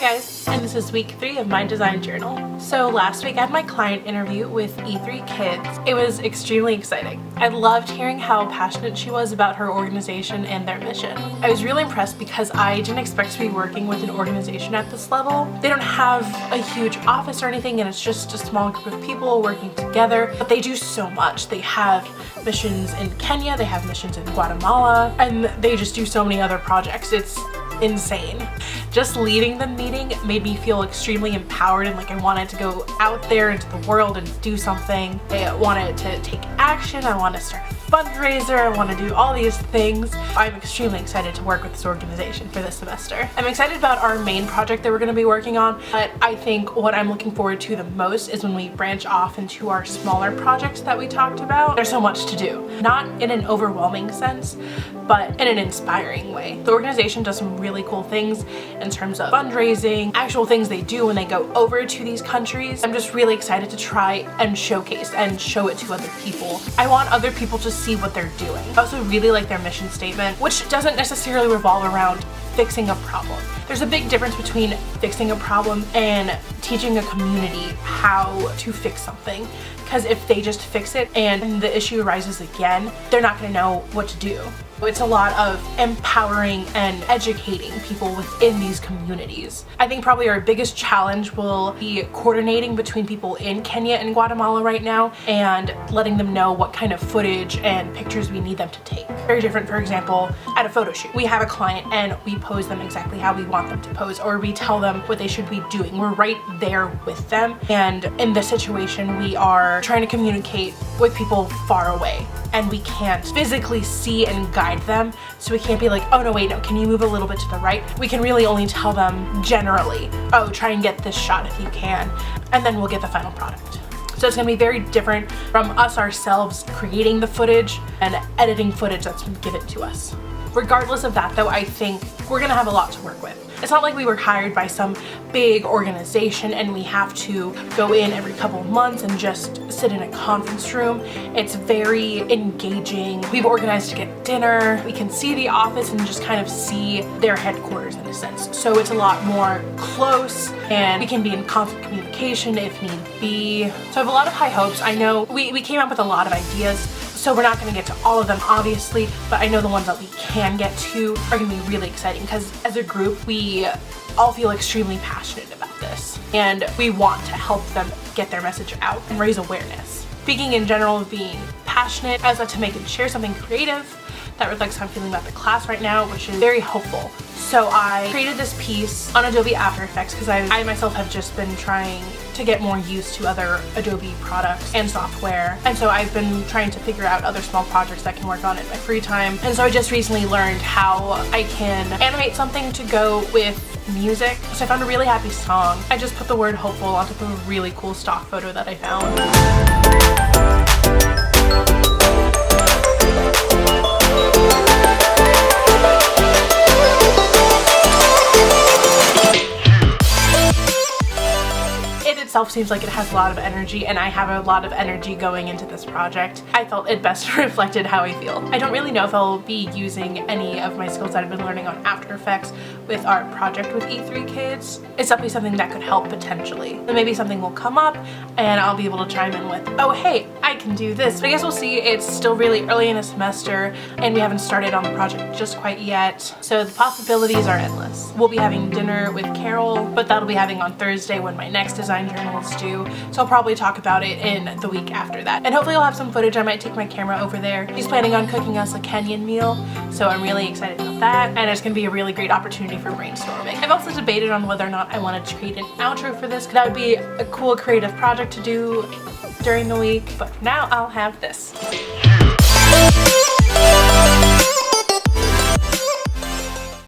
guys, and this is week 3 of my design journal. So last week I had my client interview with E3 Kids. It was extremely exciting. I loved hearing how passionate she was about her organization and their mission. I was really impressed because I didn't expect to be working with an organization at this level. They don't have a huge office or anything, and it's just a small group of people working together, but they do so much. They have missions in Kenya, they have missions in Guatemala, and they just do so many other projects. It's insane. Just leading the meeting made me feel extremely empowered and like I wanted to go out there into the world and do something. I wanted to take action. I want to start a fundraiser. I want to do all these things. I'm extremely excited to work with this organization for this semester. I'm excited about our main project that we're going to be working on, but I think what I'm looking forward to the most is when we branch off into our smaller projects that we talked about. There's so much to do. Not in an overwhelming sense, but in an inspiring way. The organization does some really cool things in terms of fundraising, actual things they do when they go over to these countries. I'm just really excited to try and showcase and show it to other people. I want other people to see what they're doing. I also really like their mission statement, which doesn't necessarily revolve around fixing a problem. There's a big difference between fixing a problem and teaching a community how to fix something. Because if they just fix it and the issue arises again, they're not going to know what to do. It's a lot of empowering and educating people within these communities. I think probably our biggest challenge will be coordinating between people in Kenya and Guatemala right now and letting them know what kind of footage and pictures we need them to take. Very different, for example, at a photo shoot. We have a client and we pose them exactly how we want them to pose, or we tell them what they should be doing. We're right there with them, and in this situation we are trying to communicate with people far away, and we can't physically see and guide them, so we can't be like, oh no, wait, no, can you move a little bit to the right? We can really only tell them generally, oh, try and get this shot if you can, and then we'll get the final product. So it's gonna be very different from us ourselves creating the footage and editing footage that's been given to us. Regardless of that though, I think we're gonna have a lot to work with. It's not like we were hired by some big organization and we have to go in every couple of months and just sit in a conference room. It's very engaging. We've organized to get dinner. We can see the office and just kind of see their headquarters in a sense. So it's a lot more close and we can be in constant communication if need be. So I have a lot of high hopes. I know we came up with a lot of ideas, so we're not going to get to all of them obviously, but I know the ones that we can get to are going to be really exciting because as a group we all feel extremely passionate about this and we want to help them get their message out and raise awareness. Speaking in general of being passionate, I was about to make and share something creative that reflects how I'm feeling about the class right now, which is very hopeful. So I created this piece on Adobe After Effects because I myself have just been trying to get more used to other Adobe products and software, and so I've been trying to figure out other small projects that I can work on in my free time. And so I just recently learned how I can animate something to go with music. So I found a really happy song. I just put the word hopeful on top of a really cool stock photo that I found. Itself seems like it has a lot of energy, and I have a lot of energy going into this project. I felt it best reflected how I feel. I don't really know if I'll be using any of my skills that I've been learning on After Effects with our project with E3 Kids. It's definitely something that could help potentially. And maybe something will come up and I'll be able to chime in with, oh hey, I can do this. But I guess we'll see. It's still really early in the semester and we haven't started on the project just quite yet. So the possibilities are endless. We'll be having dinner with Carol, but that'll be having on Thursday when my next design journal is due, so I'll probably talk about it in the week after that. And hopefully I'll have some footage. I might take my camera over there. She's planning on cooking us a Kenyan meal, so I'm really excited about that, and it's going to be a really great opportunity for brainstorming. I've also debated on whether or not I wanted to create an outro for this, because that would be a cool creative project to do during the week, but for now I'll have this.